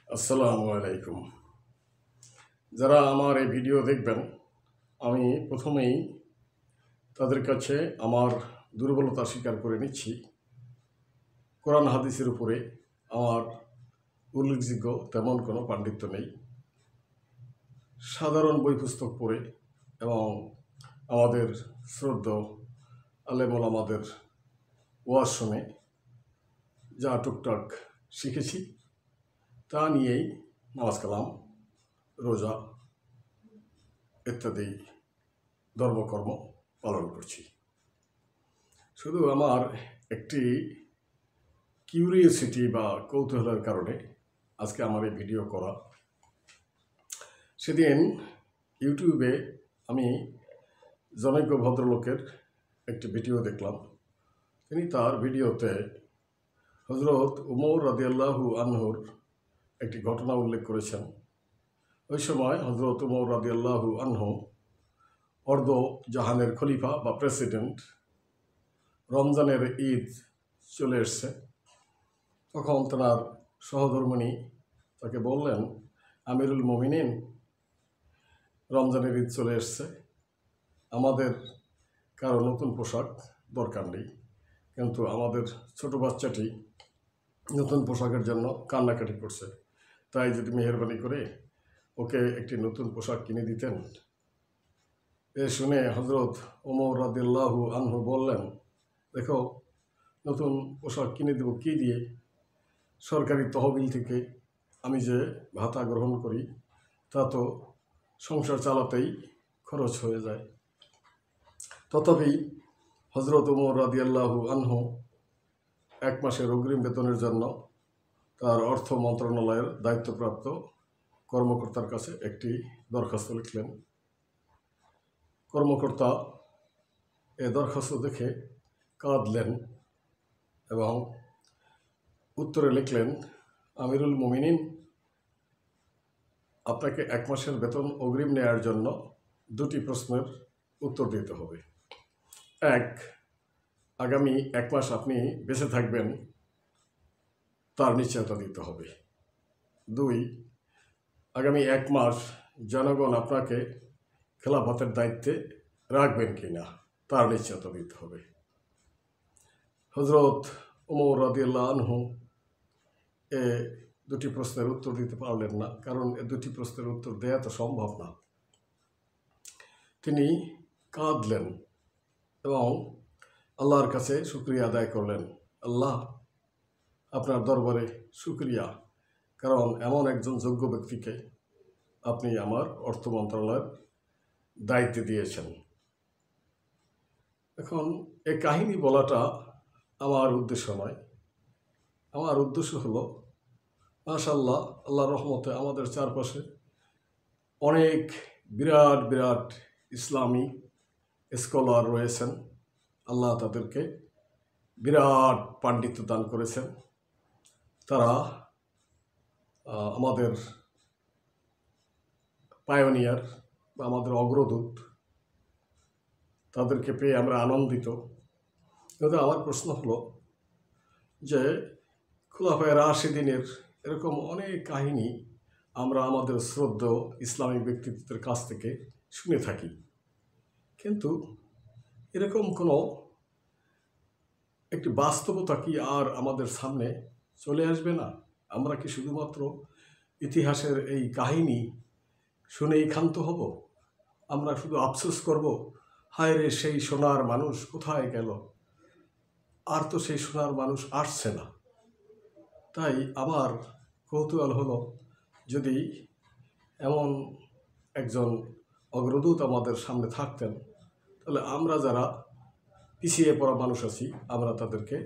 আসসালামু আলাইকুম। যারা আমার এই ভিডিও দেখবেন, আমি প্রথমেই তাদের কাছে আমার দুর্বলতা স্বীকার করে নিচ্ছি। কোরআন হাদিসের উপরে আমার উল্লেখযোগ্য তেমন কোনো পাণ্ডিত্য নেই। সাধারণ বই পুস্তক পড়ে এবং আমাদের শ্রদ্ধেয় আলেম ওলামাদের ওয়াজ শুনে যা টুকটাক শিখেছি তা নিয়েই নামাজ কালাম, রোজা ইত্যাদি ধর্মকর্ম পালন করছি। শুধু আমার একটি কিউরিওসিটি বা কৌতূহলের কারণে আজকে আমার এই ভিডিও করা। সেদিন ইউটিউবে আমি জনৈক ভদ্রলোকের একটি ভিডিও দেখলাম। তিনি তার ভিডিওতে হজরত উমর রাদিয়াল্লাহু আনহুর একটি ঘটনা উল্লেখ করেছেন। ওই সময় হজরত উমর রাদিয়াল্লাহু আনহু অর্ধ জাহানের খলিফা বা প্রেসিডেন্ট। রমজানের ঈদ চলে এসছে। তখন তার সহধর্মিণী তাকে বললেন, আমিরুল মুমিনিন, রমজানের ঈদ চলে এসছে, আমাদের কারো নতুন পোশাক দরকার নেই, কিন্তু আমাদের ছোট বাচ্চাটি নতুন পোশাকের জন্য কান্নাকাটি করছে, তাই যদি মেহেরবানি করে ওকে একটি নতুন পোশাক কিনে দিতেন। এ শুনে হজরত ওমর রাদিয়াল্লাহু আনহু বললেন, দেখো, নতুন পোশাক কিনে দেব কী দিয়ে? সরকারি তহবিল থেকে আমি যে ভাতা গ্রহণ করি তা তো সংসার চালাতেই খরচ হয়ে যায়। তথাপি হজরত ওমর রাদিয়াল্লাহু আনহু 1 মাসের অগ্রিম বেতনের জন্য তার অর্থ মন্ত্রণালয়ের দায়িত্বপ্রাপ্ত কর্মকর্তার কাছে একটি দরখাস্ত লিখলেন। কর্মকর্তা এ দরখাস্ত দেখে কাঁদলেন এবং উত্তরে লিখলেন, আমিরুল মুমিনিন, আপনাকে 1 মাসের বেতন অগ্রিম নেওয়ার জন্য 2টি প্রশ্নের উত্তর দিতে হবে। 1, আগামী 1 মাস আপনি বেঁচে থাকবেন তার নিশ্চয়তা দিতে হবে। 2, আগামী 1 মাস জনগণ আপনাকে খেলাফতের দায়িত্বে রাখবেন কিনা তার নিশ্চয়তা দিতে হবে। হজরত ওমর রাদিয়াল্লাহু আনহু এ 2টি প্রশ্নের উত্তর দিতে পারলেন না, কারণ এ 2টি প্রশ্নের উত্তর দেওয়া তো সম্ভব না। তিনি কাঁদলেন এবং আল্লাহর কাছে শুকরিয়া আদায় করলেন। আল্লাহ, আপনার দরবারে শুকরিয়া, কারণ এমন একজন যোগ্য ব্যক্তিকে আপনি আমার অর্থ মন্ত্রণালয়ের দায়িত্বে দিয়েছেন। এখন এই কাহিনী বলাটা আমার উদ্দেশ্য নয়। আমার উদ্দেশ্য হলো, মাশাআল্লাহ, আল্লাহর রহমতে আমাদের চারপাশে অনেক বিরাট বিরাট ইসলামী স্কলার রয়েছেন। আল্লাহ তাদেরকে বিরাট পাণ্ডিত্য দান করেছেন। তারা আমাদের পায়োনিয়ার বা আমাদের অগ্রদূত, তাদেরকে পেয়ে আমরা আনন্দিত। কিন্তু আমার প্রশ্ন হলো যে খুলাফায়ে রাশিদিনের এরকম অনেক কাহিনী আমরা আমাদের শ্রদ্ধেয় ইসলামিক ব্যক্তিত্বের কাছ থেকে শুনে থাকি, কিন্তু এরকম কোনো একটি বাস্তবতা কি আর আমাদের সামনে চলে আসবে না? আমরা কি শুধুমাত্র ইতিহাসের এই কাহিনী শুনেই ক্ষান্ত হব? আমরা শুধু আফসোস করব, হায় রে, সেই সোনার মানুষ কোথায় গেল? আর তো সেই সোনার মানুষ আসছে না। তাই আমার কৌতূহল হলো, যদি এমন একজন অগ্রদূত আমাদের সামনে থাকতেন, তাহলে আমরা যারা পিছিয়ে পড়া মানুষ আছি, আমরা তাদেরকে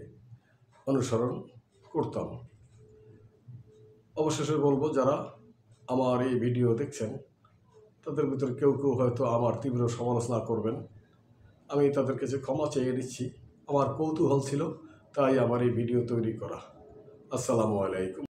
অনুসরণ করতাম। অবশেষে বলবো, যারা আমার এই ভিডিও দেখছেন তাদের ভিতরে কেউ কেউ হয়তো আমার তীব্র সমালোচনা করবেন। আমি তাদের কাছে ক্ষমা চেয়ে নিচ্ছি। আমার কৌতূহল ছিল, তাই আমার এই ভিডিও তৈরি করা। আসসালামু আলাইকুম।